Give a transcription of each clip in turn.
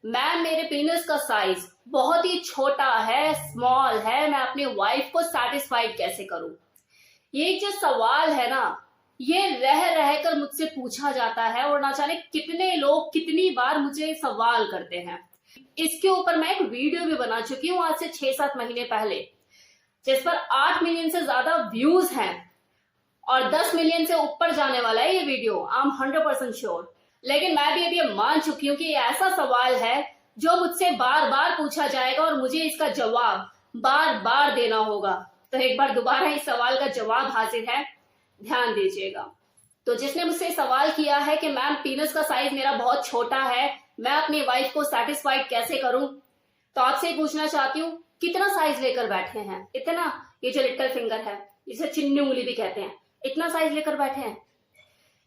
Ma'am मेरे पीनस का size बहुत ही छोटा है, स्मॉल है, मैं अपनी वाइफ को सेटिस्फाइड कैसे करूं? ये जो सवाल है ना, ये रह रहकर मुझसे पूछा जाता है और ना जाने कितने लोग कितनी बार मुझे सवाल करते हैं। इसके ऊपर मैं एक वीडियो भी बना चुकी हूँ आज से 6-7 महीने पहले, जिस पर 8 मिलियन से ज्यादा व्यूज हैं और 10 मिलियन से ऊपर जाने वाला है ये वीडियो, आई एम 100% श्योर। लेकिन मैं भी अब ये मान चुकी हूँ कि ये ऐसा सवाल है जो मुझसे बार बार पूछा जाएगा और मुझे इसका जवाब बार बार देना होगा। तो एक बार दोबारा इस सवाल का जवाब हाजिर है, ध्यान दीजिएगा। तो जिसने मुझसे सवाल किया है कि मैम पीनस का साइज मेरा बहुत छोटा है, मैं अपनी वाइफ को सेटिस्फाइड कैसे करूं, तो आपसे पूछना चाहती हूँ कितना साइज लेकर बैठे हैं? इतना, ये जो लिटिल फिंगर है इसे चिन्नी उंगली भी कहते हैं, इतना साइज लेकर बैठे हैं?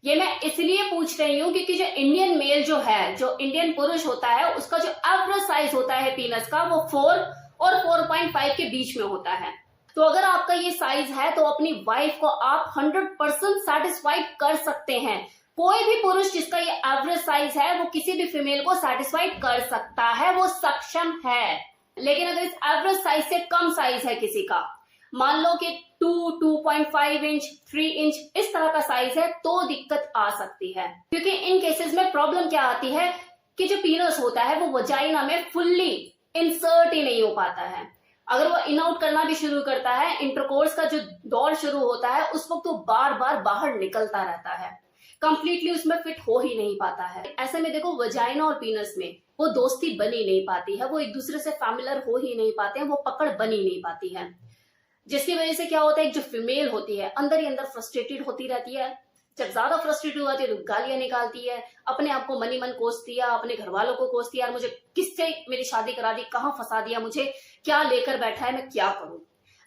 ये मैं इसलिए पूछ रही हूँ क्योंकि जो इंडियन मेल जो है, जो इंडियन पुरुष होता है, उसका जो एवरेज साइज होता है पीनस का वो 4 और 4.5 के बीच में होता है। तो अगर आपका ये साइज है तो अपनी वाइफ को आप 100% सेटिस्फाइड कर सकते हैं। कोई भी पुरुष जिसका ये एवरेज साइज है वो किसी भी फीमेल को सेटिस्फाइड कर सकता है, वो सक्षम है। लेकिन अगर इस एवरेज साइज से कम साइज है किसी का, मान लो कि 2.5 इंच, 3 इंच इस तरह का साइज है, तो दिक्कत आ सकती है। क्योंकि इन केसेस में प्रॉब्लम क्या आती है कि जो पीनस होता है वो वजाइना में फुल्ली इंसर्ट ही नहीं हो पाता है। अगर वो इन आउट करना भी शुरू करता है, इंटरकोर्स का जो दौर शुरू होता है, उस वक्त तो बार बार बाहर निकलता रहता है, कंप्लीटली उसमें फिट हो ही नहीं पाता है। ऐसे में देखो वजाइना और पीनस में वो दोस्ती बनी नहीं पाती है, वो एक दूसरे से फैमिलियर हो ही नहीं पाते हैं, वो पकड़ बनी नहीं पाती है। जिसकी वजह से क्या होता है, एक जो फीमेल होती है अंदर ही अंदर फ्रस्ट्रेटेड होती रहती है। जब ज्यादा फ्रस्ट्रेटेड होती है तो गालियां निकालती है, अपने आप को मनी मन कोसती है, अपने घर वालों को कोसती है, यार मुझे किससे मेरी शादी करा दी, कहाँ फंसा दिया, मुझे क्या लेकर बैठा है, मैं क्या करूं।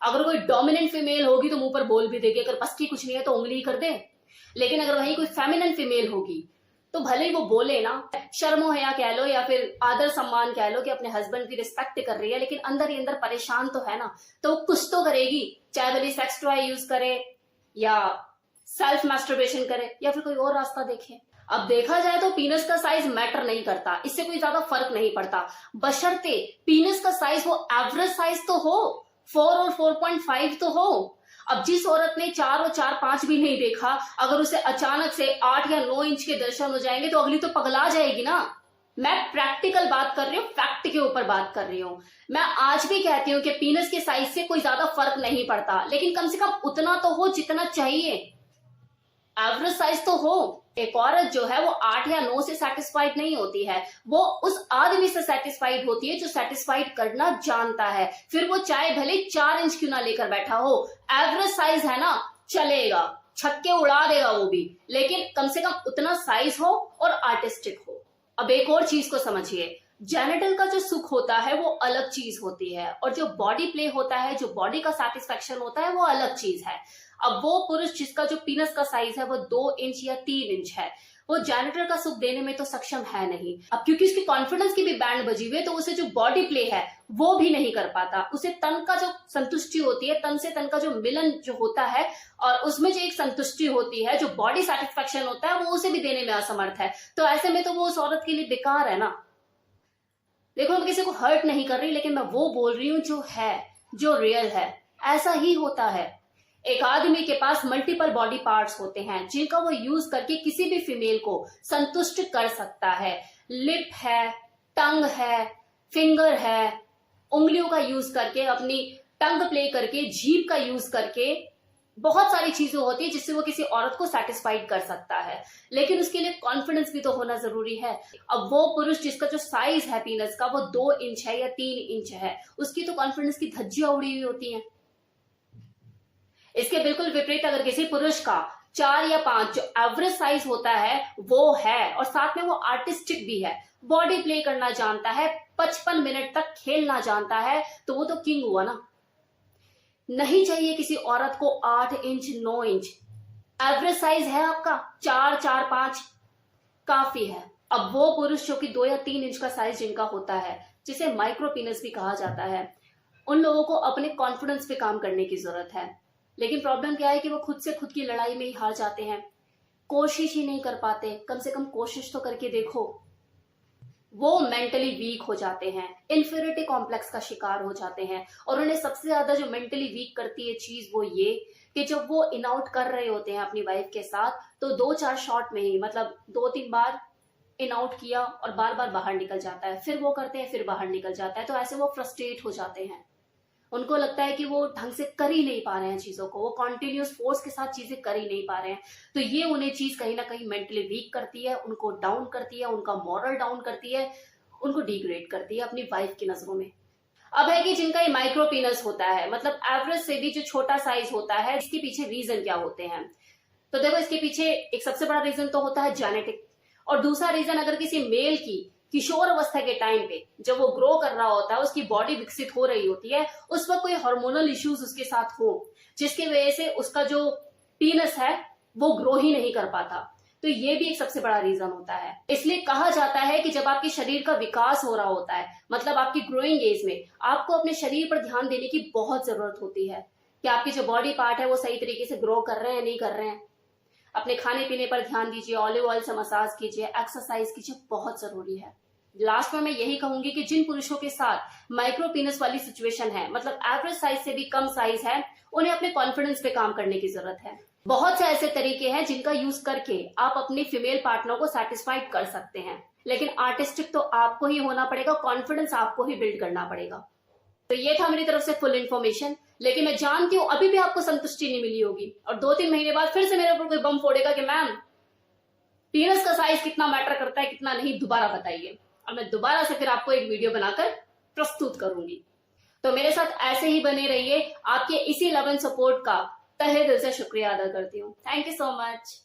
अगर कोई डोमिनेंट फीमेल होगी तो मुंह पर बोल भी देगी, अगर बस की कुछ नहीं है तो उंगली कर दे। लेकिन अगर वही कोई फेमिनिन फीमेल होगी तो भले ही वो बोले ना, शर्मो हया कह लो या फिर आदर सम्मान कह लो कि अपने हस्बैंड की रिस्पेक्ट कर रही है, लेकिन अंदर ही अंदर परेशान तो है ना, तो वो कुछ तो करेगी। चाहे भले सेक्स टॉय यूज करे या सेल्फ मैस्टरबेशन करे या फिर कोई और रास्ता देखे। अब देखा जाए तो पीनस का साइज मैटर नहीं करता, इससे कोई ज्यादा फर्क नहीं पड़ता, बशर्ते पीनस का साइज वो एवरेज साइज तो हो, 4 और 4.5 तो हो। अब जिस औरत ने 4 और 4.5 भी नहीं देखा, अगर उसे अचानक से 8 या 9 इंच के दर्शन हो जाएंगे तो अगली तो पगला जाएगी ना। मैं प्रैक्टिकल बात कर रही हूँ, फैक्ट के ऊपर बात कर रही हूँ। मैं आज भी कहती हूँ कि पीनस के साइज से कोई ज्यादा फर्क नहीं पड़ता, लेकिन कम से कम उतना तो हो जितना चाहिए, एवरेज साइज तो हो। एक औरत जो है वो 8 या 9 से सेटिस्फाइड नहीं होती है, वो उस आदमी से सेटिस्फाइड होती है जो सेटिस्फाइड करना जानता है। फिर वो चाहे भले 4 इंच क्यों ना लेकर बैठा हो, एवरेज साइज है ना, चलेगा, छक्के उड़ा देगा वो भी, लेकिन कम से कम उतना साइज हो और आर्टिस्टिक हो। अब एक और चीज को समझिए, जेनिटल का जो सुख होता है वो अलग चीज होती है और जो बॉडी प्ले होता है, जो बॉडी का सेटिस्फेक्शन होता है वो अलग चीज है। अब वो पुरुष जिसका जो पीनस का साइज है वो 2 इंच या 3 इंच है, वो जेनिटल का सुख देने में तो सक्षम है नहीं। अब क्योंकि उसकी कॉन्फिडेंस की भी बैंड बजी हुई है तो उसे जो बॉडी प्ले है वो भी नहीं कर पाता। उसे तन का जो संतुष्टि होती है, तन से तन का जो मिलन जो होता है और उसमें जो एक संतुष्टि होती है, जो बॉडी सेटिस्फेक्शन होता है, वो उसे भी देने में असमर्थ है। तो ऐसे में तो वो उस औरत के लिए बेकार है ना। देखो मैं किसी को हर्ट नहीं कर रही, लेकिन मैं वो बोल रही हूँ जो है, जो रियल है। ऐसा ही होता है। एक आदमी के पास मल्टीपल बॉडी पार्ट्स होते हैं जिनका वो यूज करके किसी भी फीमेल को संतुष्ट कर सकता है। लिप है, टंग है, फिंगर है, उंगलियों का यूज करके, अपनी टंग प्ले करके, जीभ का यूज करके, बहुत सारी चीजें होती है जिससे वो किसी औरत को सेटिस्फाइड कर सकता है। लेकिन उसके लिए कॉन्फिडेंस भी तो होना जरूरी है। अब वो पुरुष जिसका जो साइज है पीनस का वो 2 इंच है या 3 इंच है, उसकी तो कॉन्फिडेंस की धज्जियां उड़ी हुई होती हैं। इसके बिल्कुल विपरीत अगर किसी पुरुष का 4 या 5 जो एवरेज साइज होता है वो है और साथ में वो आर्टिस्टिक भी है, बॉडी प्ले करना जानता है, 55 मिनट तक खेलना जानता है, तो वो तो किंग हुआ ना। नहीं चाहिए किसी औरत को 8 इंच 9 इंच, एवरेज साइज है आपका 4 4.5 काफी है। अब वो पुरुष जो कि 2 या 3 इंच का साइज जिनका होता है, जिसे माइक्रो पीनस भी कहा जाता है, उन लोगों को अपने कॉन्फिडेंस पे काम करने की जरूरत है। लेकिन प्रॉब्लम क्या है कि वो खुद से खुद की लड़ाई में ही हार जाते हैं, कोशिश ही नहीं कर पाते। कम से कम कोशिश तो करके देखो। वो मेंटली वीक हो जाते हैं, इन्फीरियरिटी कॉम्प्लेक्स का शिकार हो जाते हैं। और उन्हें सबसे ज्यादा जो मेंटली वीक करती है चीज वो ये कि जब वो इन आउट कर रहे होते हैं अपनी वाइफ के साथ, तो 2-4 शॉट में ही, मतलब 2-3 बार इन आउट किया और बार बार बाहर निकल जाता है, फिर वो करते हैं, फिर बाहर निकल जाता है। तो ऐसे वो फ्रस्ट्रेट हो जाते हैं, उनको लगता है कि वो ढंग से कर ही नहीं पा रहे हैं चीजों को, वो कॉन्टिन्यूस फोर्स के साथ चीजें कर ही नहीं पा रहे हैं। तो ये उन्हें चीज कहीं ना कहीं मेंटली वीक करती है, उनको डाउन करती है, उनका मॉरल डाउन करती है, उनको डिग्रेड करती है अपनी वाइफ की नजरों में। अब है कि जिनका ये माइक्रो पीनस होता है, मतलब एवरेज से भी जो छोटा साइज होता है, इसके पीछे रीजन क्या होते हैं? तो देखो, इसके पीछे एक सबसे बड़ा रीजन तो होता है जेनेटिक, और दूसरा रीजन अगर किसी मेल की किशोर अवस्था के टाइम पे जब वो ग्रो कर रहा होता है, उसकी बॉडी विकसित हो रही होती है, उस वक्त कोई हार्मोनल इश्यूज उसके साथ हो जिसकी वजह से उसका जो पीनस है वो ग्रो ही नहीं कर पाता। तो ये भी एक सबसे बड़ा रीजन होता है। इसलिए कहा जाता है कि जब आपके शरीर का विकास हो रहा होता है, मतलब आपकी ग्रोइंग एज में, आपको अपने शरीर पर ध्यान देने की बहुत जरूरत होती है कि आपके जो बॉडी पार्ट है वो सही तरीके से ग्रो कर रहे हैं, नहीं कर रहे हैं। अपने खाने पीने पर ध्यान दीजिए, ऑलिव ऑयल से मसाज कीजिए, एक्सरसाइज कीजिए, बहुत जरूरी है। लास्ट में मैं यही कहूंगी कि जिन पुरुषों के साथ माइक्रो पीनस वाली सिचुएशन है, मतलब एवरेज साइज से भी कम साइज है, उन्हें अपने कॉन्फिडेंस पे काम करने की जरूरत है। बहुत से ऐसे तरीके हैं जिनका यूज करके आप अपने फीमेल पार्टनर को सेटिस्फाइड कर सकते हैं, लेकिन आर्टिस्टिक तो आपको ही होना पड़ेगा, कॉन्फिडेंस आपको ही बिल्ड करना पड़ेगा। तो ये था मेरी तरफ से फुल इन्फॉर्मेशन, लेकिन मैं जानती हूँ अभी भी आपको संतुष्टि नहीं मिली होगी, और 2-3 महीने बाद फिर से मेरे ऊपर कोई बम फोड़ेगा कि मैम पीनस का साइज कितना मैटर करता है, कितना नहीं, दोबारा बताइए। और मैं दोबारा से फिर आपको एक वीडियो बनाकर प्रस्तुत करूंगी। तो मेरे साथ ऐसे ही बने रहिए। आपके इसी लव एंड सपोर्ट का तहे दिल से शुक्रिया अदा करती हूँ। Thank you so much.